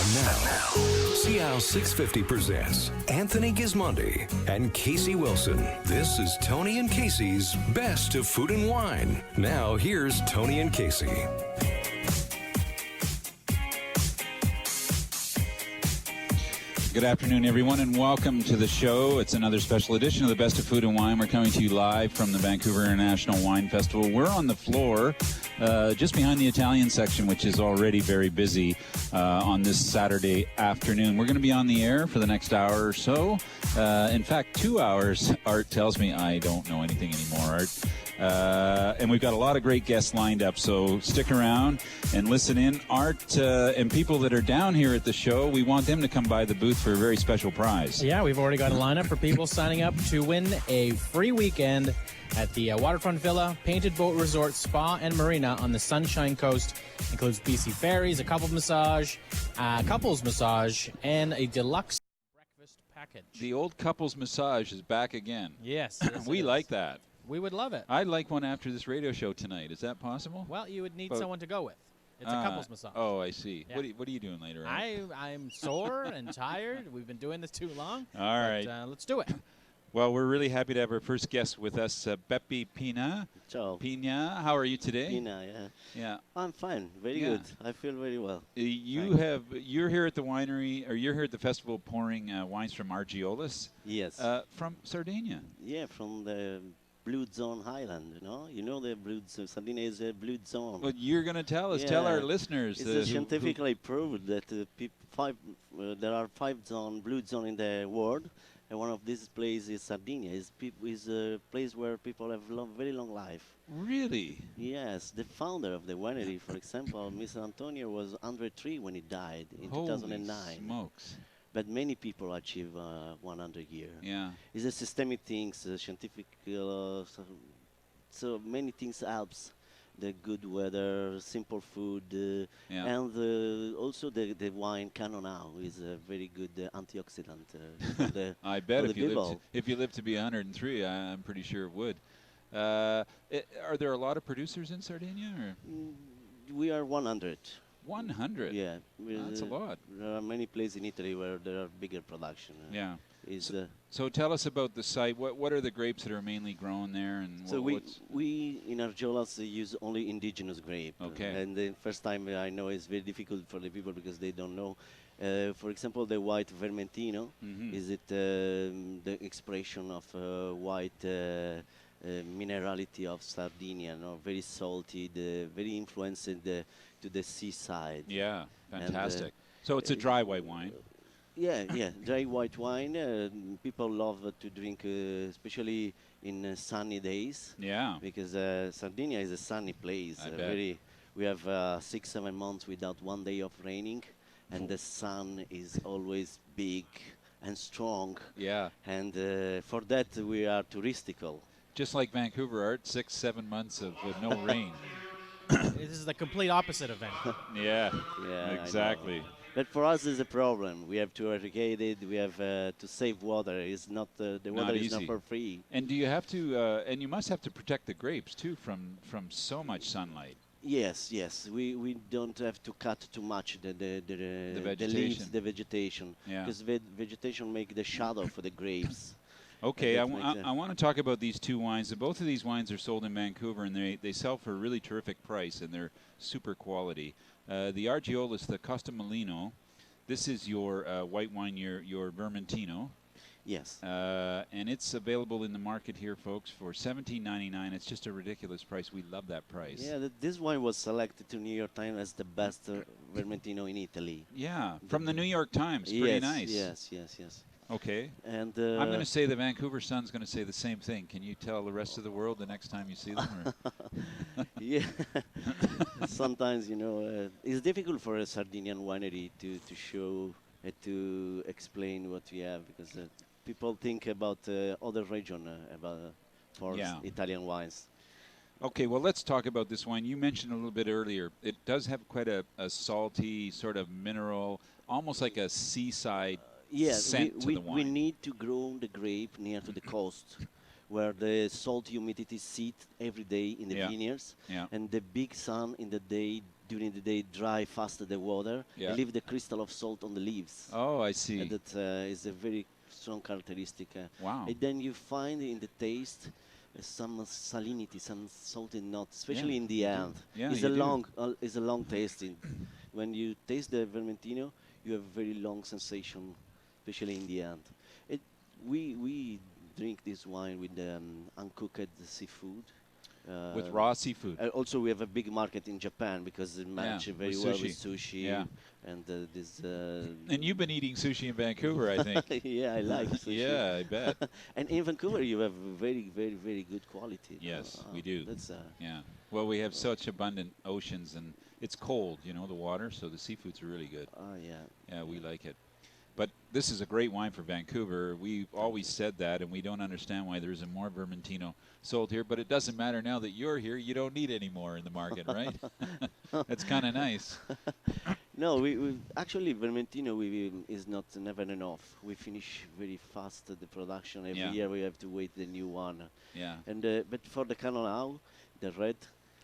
And now, see how 650 presents Anthony Gismondi and Casey Wilson. This is Tony and Casey's Best of Food and Wine. Now, here's Tony and Casey. Good afternoon, everyone, and welcome to the show. It's another special edition of the Best of Food and Wine. We're coming to you live from the Vancouver International Wine Festival. We're on the floor just behind the Italian section, which is already very busy on this Saturday afternoon. We're going to be on the air for the next hour or so. In fact, 2 hours. Art tells me I don't know anything anymore, Art. And we've got a lot of great guests lined up, so stick around and listen in. Art and people that are down here at the show, we want them to come by the booth for a very special prize. Yeah, we've already got a lineup for people signing up to win a free weekend at the Waterfront Villa, Painted Boat Resort, Spa and Marina on the Sunshine Coast. Includes BC Ferries, a couples massage, and a deluxe breakfast package. The old couples massage is back again. Yes. We like that. We would love it. I'd like one after this radio show tonight. Is that possible? Well, you would need someone to go with. It's a couples massage. Oh, I see. Yeah. What are you doing later on? I'm sore and tired. We've been doing this too long. All right. Let's do it. Well, we're really happy to have our first guest with us, Beppe Pinna. Ciao. Pinna, how are you today? Pinna, yeah. Yeah. I'm fine. Very good. I feel very well. You're here at the winery, or you're here at the festival pouring wines from Argiolas. Yes. From Sardinia. Yeah, from the Blue Zone Highland, you know? You know the Blue Zone. Sardinia is a Blue Zone. Well, you're going to tell us. Yeah. Tell our listeners. It's scientifically proved that there are five blue zone in the world. And one of these places is Sardinia. Is a place where people have very long life. Really? Yes. The founder of the winery, for example, Mr. Antonio, was 103 when he died in Holy 2009. Smokes. But many people achieve 100 years. Yeah. It's a systemic things, scientific, so many things helps. The good weather, simple food, and also the wine Cannonau is a very good antioxidant. I bet if you live to be 103, I'm pretty sure it would. Are there a lot of producers in Sardinia? Or? We are 100. 100? Yeah. That's a lot. There are many places in Italy where there are bigger production. Yeah. So tell us about the site. What are the grapes that are mainly grown there? And so we in Argiolas use only indigenous grape. Okay. And the first time I know it's very difficult for the people because they don't know. For example, the white Vermentino, is it the expression of white minerality of Sardinia, very salty, very influenced to the seaside. Yeah, fantastic. So it's a dry white wine. Yeah, dry white wine. People love to drink, especially in sunny days. Yeah. Because Sardinia is a sunny place. I bet. We have 6-7 months without one day of raining, and the sun is always big and strong. Yeah. And for that we are touristical. Just like Vancouver, Art, 6-7 months of no rain. This is the complete opposite of Vancouver. Yeah, exactly. But for us, it's a problem. We have to irrigate it. We have to save water. It's not the water is not for free. And do you have to? And you must have to protect the grapes too from so much sunlight. Yes. We don't have to cut too much the leaves, the vegetation. Yeah. Because vegetation make the shadow for the grapes. Okay, I want to talk about these two wines. Both of these wines are sold in Vancouver, and they sell for a really terrific price, and they're super quality. The Argiolas, the Costa Molino, this is your white wine, your Vermentino. Yes. And it's available in the market here, folks, for $17.99. It's just a ridiculous price. We love that price. Yeah, this wine was selected to New York Times as the best Vermentino in Italy. Yeah, from the New York Times. Pretty nice. Yes. Okay. And I'm going to say the Vancouver Sun's going to say the same thing. Can you tell the rest of the world the next time you see them? Or? Yeah. Sometimes, it's difficult for a Sardinian winery to show, to explain what we have, because people think about other region for Italian wines. Okay, well, let's talk about this wine. You mentioned a little bit earlier. It does have quite a salty sort of mineral, almost like a seaside scent to the wine. We need to grow the grape near to the coast, where the salt humidity sit every day in the vineyards, and the big sun in the day during the day dry faster the water and leave the crystal of salt on the leaves. Oh, I see. And that is a very strong characteristic. Wow. And then you find in the taste some salinity, some salty notes, especially in the end. Yeah, it's a long tasting. When you taste the Vermentino, you have very long sensation, especially in the end. We drink this wine with uncooked seafood. With raw seafood. Also, we have a big market in Japan because it matches very well with sushi. Yeah. And this. And you've been eating sushi in Vancouver, I think. Yeah, I like sushi. Yeah, I bet. And in Vancouver, you have very, very, very good quality. Yes, we do. That's yeah. Well, we have such abundant oceans, and it's cold, you know, the water, so the seafood's really good. Oh, yeah. Yeah, we like it. But this is a great wine for Vancouver. We've always said that, and we don't understand why there isn't more Vermentino sold here. But it doesn't matter now that you're here. You don't need any more in the market, right? That's kind of nice. No, we actually Vermentino is not never enough. We finish very fast the production. Every year we have to wait the new one. Yeah. And but for the Canonau, the red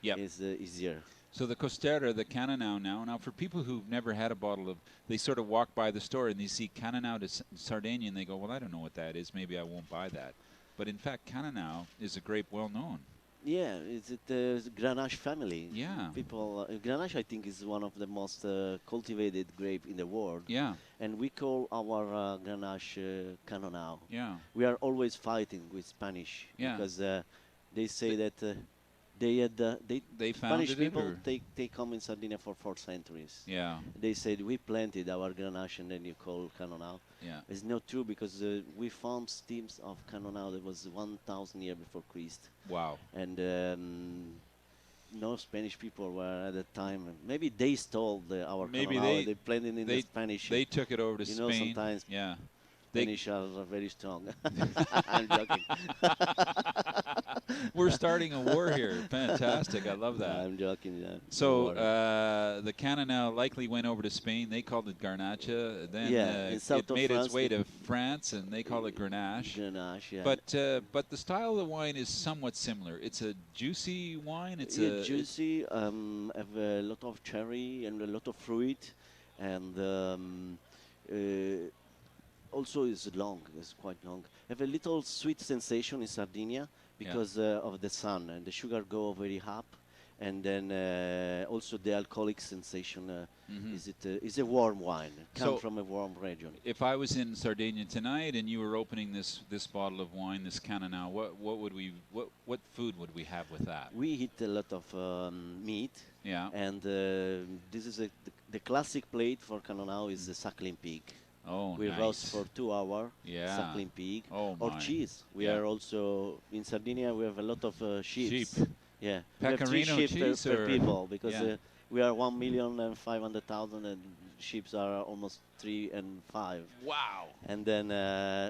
is easier. So the Costera, the Canonau now for people who've never had a bottle of, they sort of walk by the store and they see Canonau de Sardinia and they go, well, I don't know what that is. Maybe I won't buy that. But in fact, Canonau is a grape well known. Yeah, it's the Grenache family. Yeah. People, Grenache, I think, is one of the most cultivated grape in the world. Yeah. And we call our Grenache Canonau. Yeah. We are always fighting with Spanish because they say that they Spanish people they come in Sardinia for 4 centuries. Yeah. They said we planted our Grenache and then you call Canonau. Yeah. It's not true because we found stems of Canonau that was 1,000 years before Christ. Wow. And no Spanish people were at the time. Maybe they stole our Canonau. They planted in the Spanish. They took it over to Spain. You know, sometimes Spanish are very strong. I'm joking. We're starting a war here. Fantastic. I love that. I'm joking. Yeah. So the Canonau likely went over to Spain. They called it Garnacha. Then it made its way to France, and they call it Grenache. Grenache, yeah. But the style of the wine is somewhat similar. It's a juicy wine. It's juicy. Have a lot of cherry and a lot of fruit, and also is long. It's quite long. Have a little sweet sensation in Sardinia because of the sun and the sugar go very up, and then also the alcoholic sensation. Is a warm wine. Come from a warm region. If I was in Sardinia tonight and you were opening this bottle of wine, this Canonau, what food would we have with that? We eat a lot of meat. Yeah. And this is the classic plate for Canonau is the suckling pig. Oh, we roast for 2 hours. Yeah. Suckling pig or cheese. We are also in Sardinia. We have a lot of sheep. Yeah, Pecorino we have 3 sheep cheese per people because we are 1,500,000 and sheep are almost 3 and 5. Wow! And then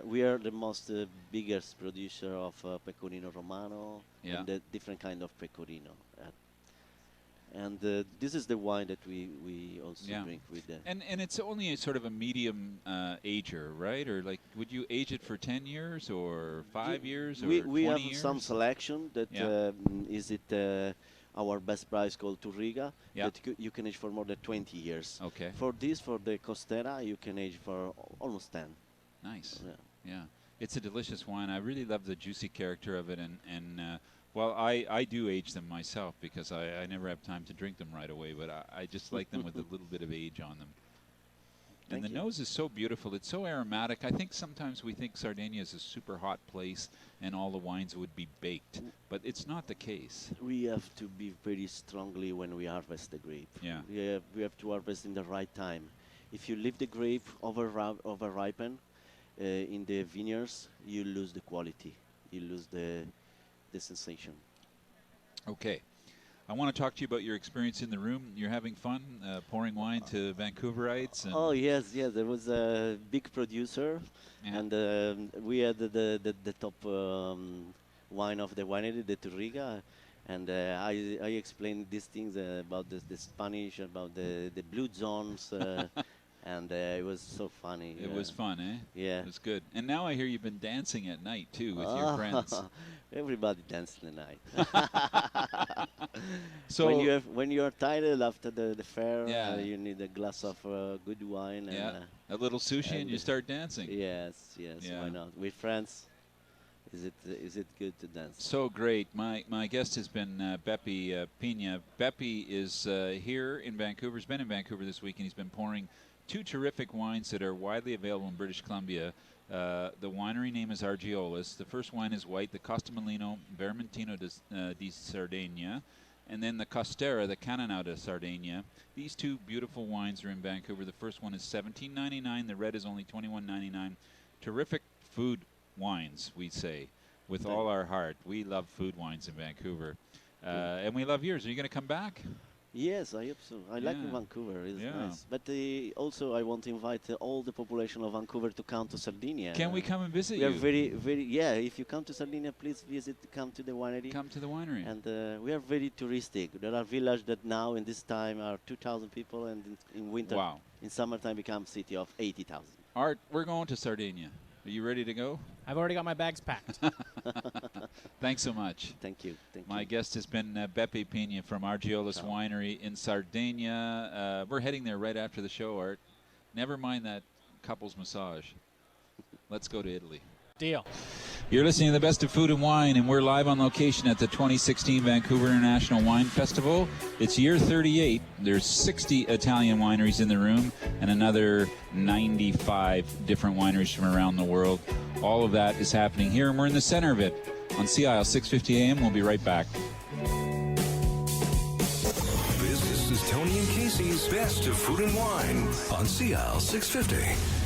we are the most biggest producer of Pecorino Romano and the different kind of Pecorino. And this is the wine that we also drink with that. And it's only a sort of a medium ager, right? Or like, would you age it for 10 years or 5 years or 20 we have years? some selection that is it our best price called Turriga that you can age for more than 20 years. Okay. For the Costera, you can age for almost 10. Nice. Yeah. It's a delicious wine. I really love the juicy character of it, and well, I do age them myself because I never have time to drink them right away, but I just like them with a little bit of age on them. And the nose is so beautiful. It's so aromatic. I think sometimes we think Sardinia is a super hot place and all the wines would be baked, but it's not the case. We have to be very strongly when we harvest the grape. Yeah. We have to harvest in the right time. If you leave the grape over ripen in the vineyards, you lose the quality. You lose the sensation. Okay. I want to talk to you about your experience in the room. You're having fun pouring wine to Vancouverites. And oh, yes. There was a big producer, and we had the top wine of the winery, the Turriga, and I explained these things about the Spanish, about the blue zones, And it was so funny. It was fun, eh? Yeah. It was good. And now I hear you've been dancing at night, too, with your friends. Everybody dances in the night. So when you are tired after the fair, Yeah. you need a glass of good wine. yeah, And, a little sushi and you start dancing. yes, Yeah. why not? With friends, is it good to dance? So great. My guest has been Beppe Pinna. Beppe is here in Vancouver. He's been in Vancouver this week, and he's been pouring 2 terrific wines that are widely available in British Columbia. The winery name is Argiolas. The first wine is white, the Costamelino Vermentino di Sardegna, and then the Costera, the Canonau de Sardegna. These 2 beautiful wines are in Vancouver. The first one is $17.99. The red is only $21.99. Terrific food wines, we say, with all our heart. We love food wines in Vancouver. And we love yours. Are you going to come back? Yes, I hope so. I like Yeah. Vancouver. It's Yeah. nice. But also, I want to invite all the population of Vancouver to come to Sardinia. Can we come and visit We are you? very, very, yeah, if you come to Sardinia, please come to the winery. Come to the winery. And we are very touristic. There are villages that now, in this time, are 2,000 people, and in winter, Wow. in summertime, become city of 80,000. Art, we're going to Sardinia. Are you ready to go? I've already got my bags packed. Thanks so much. Thank you. Thank My you. guest has been Beppe Pinna from Argiolas Winery in Sardinia. We're heading there right after the show, Art. Never mind that couple's massage. Let's go to Italy. Deal. You're listening to the Best of Food and Wine, and we're live on location at the 2016 Vancouver International Wine Festival. It's year 38. There's 60 Italian wineries in the room and another 95 different wineries from around the world. All of that is happening here, and we're in the center of it on CIL 650 AM. We'll be right back. This is Tony and Casey's Best of Food and Wine on CIL 650.